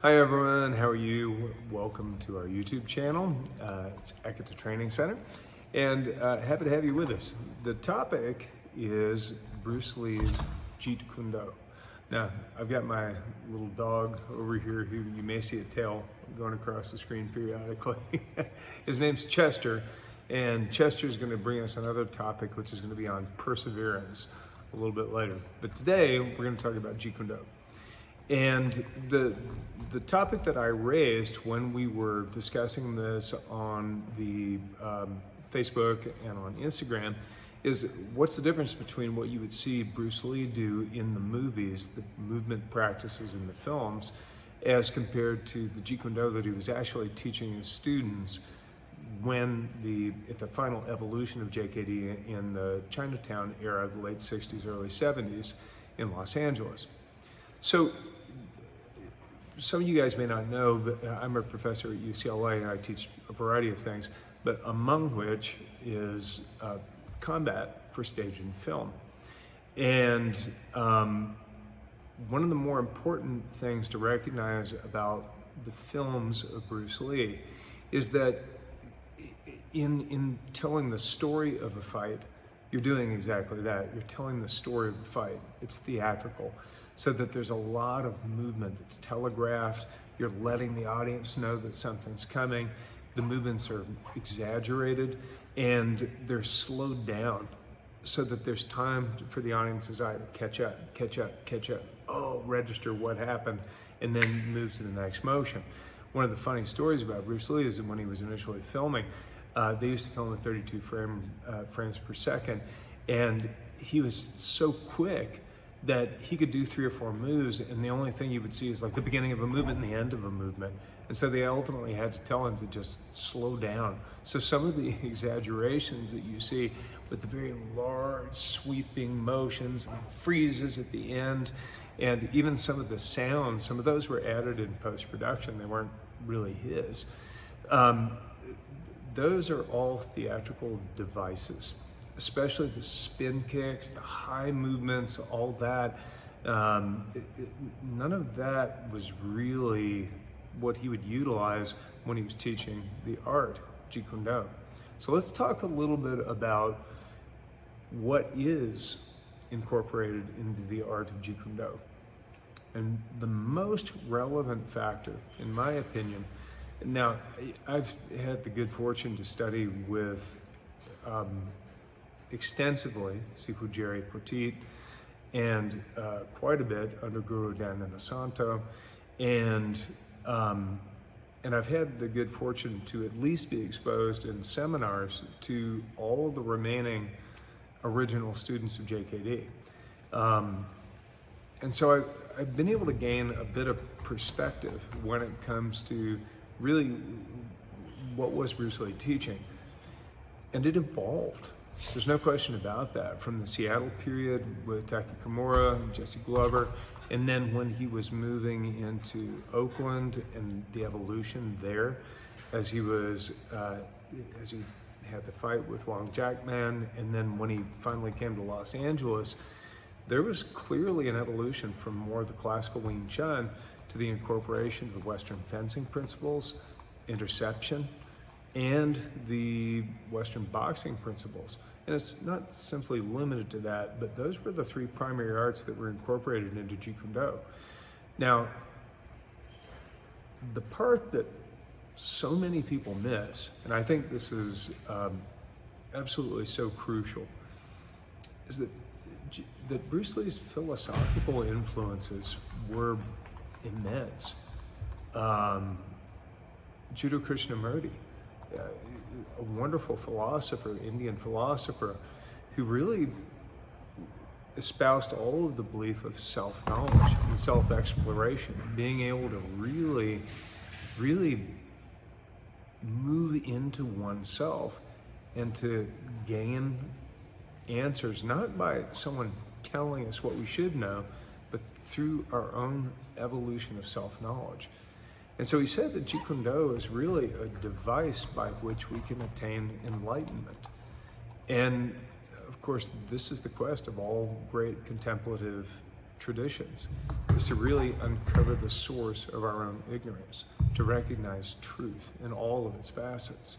Hi everyone, how are you? Welcome to our YouTube channel. It's Ekata Training Center, and happy to have you with us. The topic is Bruce Lee's Jeet Kune Do. Now, I've got my little dog over here who you may see a tail going across the screen periodically. His name's Chester, and Chester's going to bring us another topic, which is going to be on perseverance a little bit later. But today, we're going to talk about Jeet Kune Do. And the topic that I raised when we were discussing this on the Facebook and on Instagram is what's the difference between what you would see Bruce Lee do in the movies, the movement practices in the films, as compared to the Jeet Kune Do that he was actually teaching his students at the final evolution of JKD in the Chinatown era of the late 60s, early 70s in Los Angeles. So some of you guys may not know, but I'm a professor at UCLA and I teach a variety of things, but among which is combat for stage and film. And one of the more important things to recognize about the films of Bruce Lee is that in telling the story of a fight, you're doing exactly that. You're telling the story of a fight. It's theatrical, so that there's a lot of movement that's telegraphed. You're letting the audience know that something's coming. The movements are exaggerated and they're slowed down so that there's time for the audience's eye to catch up. Oh, register what happened, and then move to the next motion. One of the funny stories about Bruce Lee is that when he was initially filming, they used to film at 32 frames per second, and he was so quick that he could do 3 or 4 moves, and the only thing you would see is like the beginning of a movement and the end of a movement. And so they ultimately had to tell him to just slow down. So some of the exaggerations that you see with the very large sweeping motions and freezes at the end, and even some of the sounds, some of those were added in post-production. They weren't really his. Those are all theatrical devices, especially the spin kicks, the high movements, all that. None of that was really what he would utilize when he was teaching the art, Jeet Kune Do. So let's talk a little bit about what is incorporated into the art of Jeet Kune Do. And the most relevant factor, in my opinion, now I've had the good fortune to study with extensively Sifu Jerry Poteet and quite a bit under Guru Dhananda Santo, and I've had the good fortune to at least be exposed in seminars to all the remaining original students of JKD. And so I've been able to gain a bit of perspective when it comes to really what was Bruce Lee teaching. And it evolved. There's no question about that. From the Seattle period with Taki Kimura, Jesse Glover, and then when he was moving into Oakland and the evolution there, as he had the fight with Wong Jackman, and then when he finally came to Los Angeles, there was clearly an evolution from more of the classical Wing Chun to the incorporation of the Western fencing principles, interception, and the Western boxing principles. And it's not simply limited to that, but those were the 3 primary arts that were incorporated into Jeet Kune Do. Now, the part that so many people miss, and I think this is absolutely so crucial, is that Bruce Lee's philosophical influences were immense. Judo Krishnamurti, a wonderful philosopher, Indian philosopher, who really espoused all of the belief of self-knowledge and self-exploration, being able to really move into oneself and to gain answers, not by someone telling us what we should know, but through our own evolution of self-knowledge. And so he said that Jeet Kune Do is really a device by which we can attain enlightenment. And of course, this is the quest of all great contemplative traditions is to really uncover the source of our own ignorance, to recognize truth in all of its facets.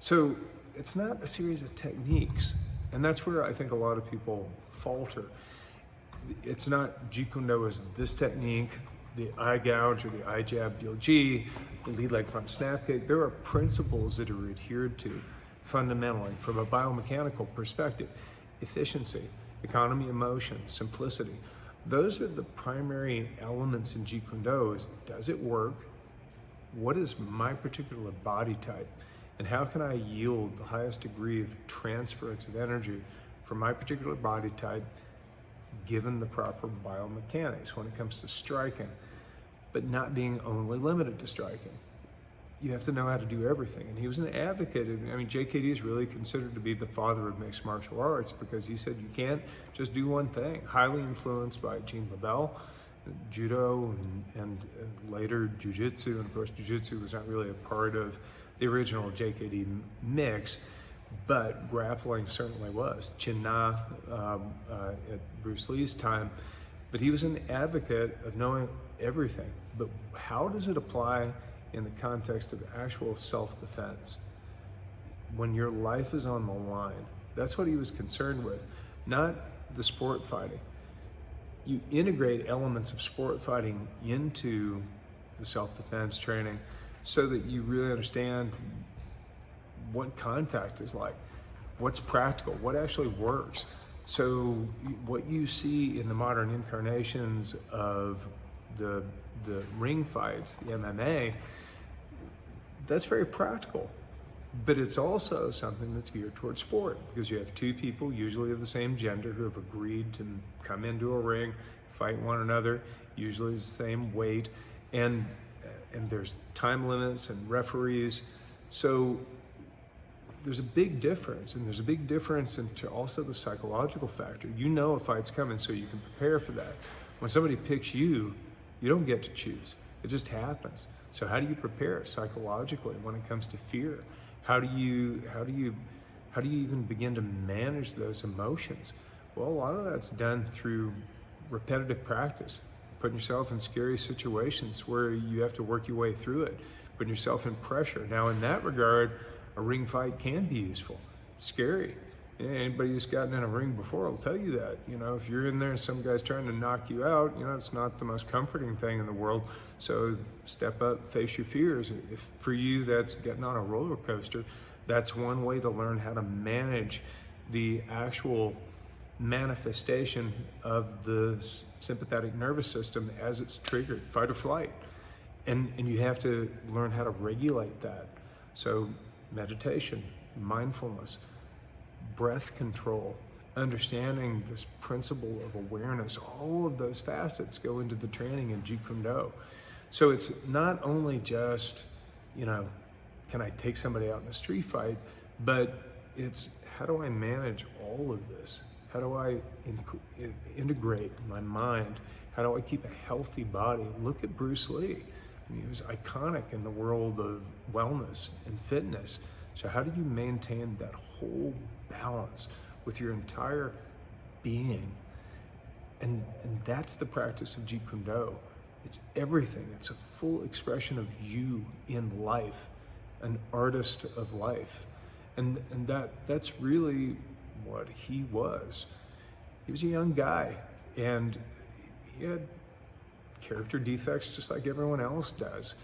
So it's not a series of techniques, and that's where I think a lot of people falter. It's not Jeet Kune Do is this technique, the eye gouge or the eye jab DLG, the lead leg front snap kick. There are principles that are adhered to fundamentally from a biomechanical perspective. Efficiency, economy of motion, simplicity. Those are the primary elements in Jeet Kune Do. Is, does it work? What is my particular body type? And how can I yield the highest degree of transference of energy from my particular body type given the proper biomechanics when it comes to striking, but not being only limited to striking. You have to know how to do everything. And he was an advocate. I mean, JKD is really considered to be the father of mixed martial arts because he said you can't just do one thing. Highly influenced by Jean LaBelle, judo, and later jiu-jitsu. And of course, jiu-jitsu was not really a part of the original JKD mix, but grappling certainly was. Chin Na at Bruce Lee's time. But he was an advocate of knowing everything. But how does it apply in the context of actual self-defense? When your life is on the line, that's what he was concerned with, not the sport fighting. You integrate elements of sport fighting into the self-defense training so that you really understand what contact is like, what's practical, what actually works. So what you see in the modern incarnations of the ring fights, the MMA, that's very practical, but it's also something that's geared towards sport because you have two people, usually of the same gender, who have agreed to come into a ring, fight one another, usually the same weight, and there's time limits and referees. So there's a big difference, and there's a big difference into also the psychological factor. You know a fight's coming, so you can prepare for that. When somebody picks you, you don't get to choose. It just happens. So how do you prepare psychologically when it comes to fear? How do you even begin to manage those emotions? Well, a lot of that's done through repetitive practice, putting yourself in scary situations where you have to work your way through it, putting yourself in pressure. Now, in that regard, a ring fight can be useful. It's scary. Yeah, anybody who's gotten in a ring before will tell you that. You know, if you're in there and some guy's trying to knock you out, you know, it's not the most comforting thing in the world. So step up, face your fears. If for you that's getting on a roller coaster, that's one way to learn how to manage the actual manifestation of the sympathetic nervous system as it's triggered, fight or flight. And you have to learn how to regulate that. So meditation, mindfulness, breath control, understanding this principle of awareness, all of those facets go into the training in Jeet Kune Do. So it's not only just, you know, can I take somebody out in a street fight, but it's how do I manage all of this? How do I integrate my mind? How do I keep a healthy body? Look at Bruce Lee. I mean, he was iconic in the world of wellness and fitness. So how do you maintain that whole balance with your entire being? And that's the practice of Jeet Kune Do. It's everything. It's a full expression of you in life, an artist of life. And that's really what he was. He was a young guy, and he had character defects just like everyone else does.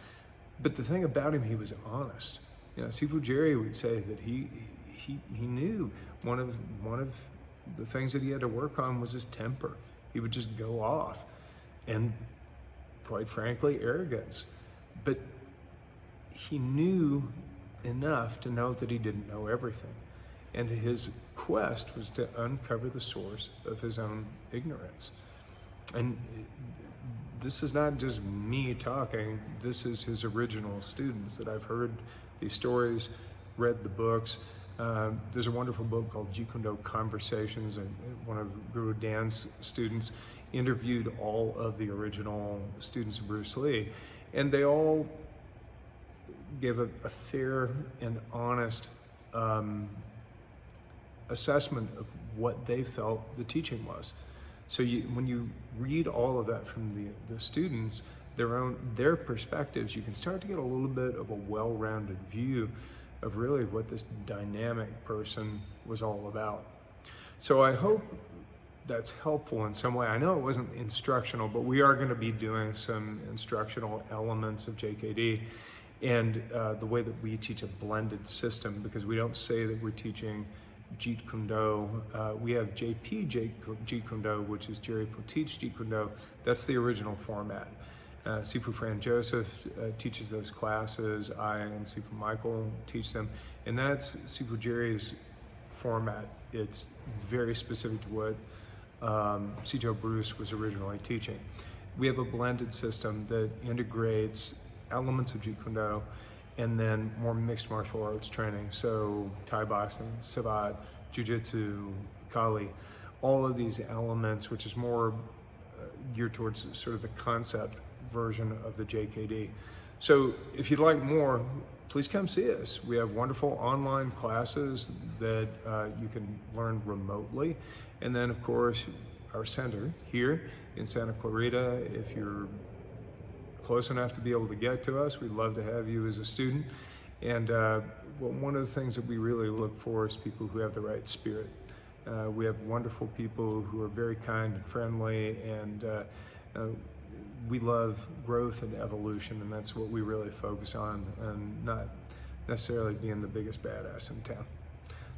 But the thing about him, he was honest. You know, Sifu Jerry would say that he knew one of the things that he had to work on was his temper. He would just go off, and quite frankly, arrogance. But he knew enough to know that he didn't know everything. And his quest was to uncover the source of his own ignorance. And this is not just me talking, this is his original students that I've heard these stories, read the books. There's a wonderful book called Jeet Kune Do Conversations, and one of Guru Dan's students interviewed all of the original students of Bruce Lee, and they all gave a fair and honest assessment of what they felt the teaching was. So when you read all of that from the students, their perspectives, you can start to get a little bit of a well-rounded view of really what this dynamic person was all about. So I hope that's helpful in some way. I know it wasn't instructional, but we are going to be doing some instructional elements of JKD, and the way that we teach a blended system, because we don't say that we're teaching Jeet Kune Do. We have Jeet Kune Do, which is Jerry Poteet's Jeet Kune Do. That's the original format. Sifu Fran Joseph teaches those classes. I and Sifu Michael teach them, and that's Sifu Jerry's format. It's very specific to what Sijo Bruce was originally teaching. We have a blended system that integrates elements of Jeet Kune Do and then more mixed martial arts training. So Thai boxing, Savate, Jiu-Jitsu, Kali, all of these elements, which is more geared towards sort of the concept version of the JKD. So if you'd like more, please come see us. We have wonderful online classes that you can learn remotely. And then of course, our center here in Santa Clarita. If you're close enough to be able to get to us, we'd love to have you as a student. And one of the things that we really look for is people who have the right spirit. We have wonderful people who are very kind and friendly, and we love growth and evolution, and that's what we really focus on, and not necessarily being the biggest badass in town.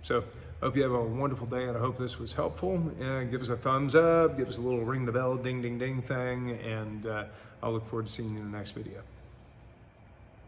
So I hope you have a wonderful day, and I hope this was helpful. And give us a thumbs up, give us a little ring the bell, ding, ding, ding thing, and I'll look forward to seeing you in the next video.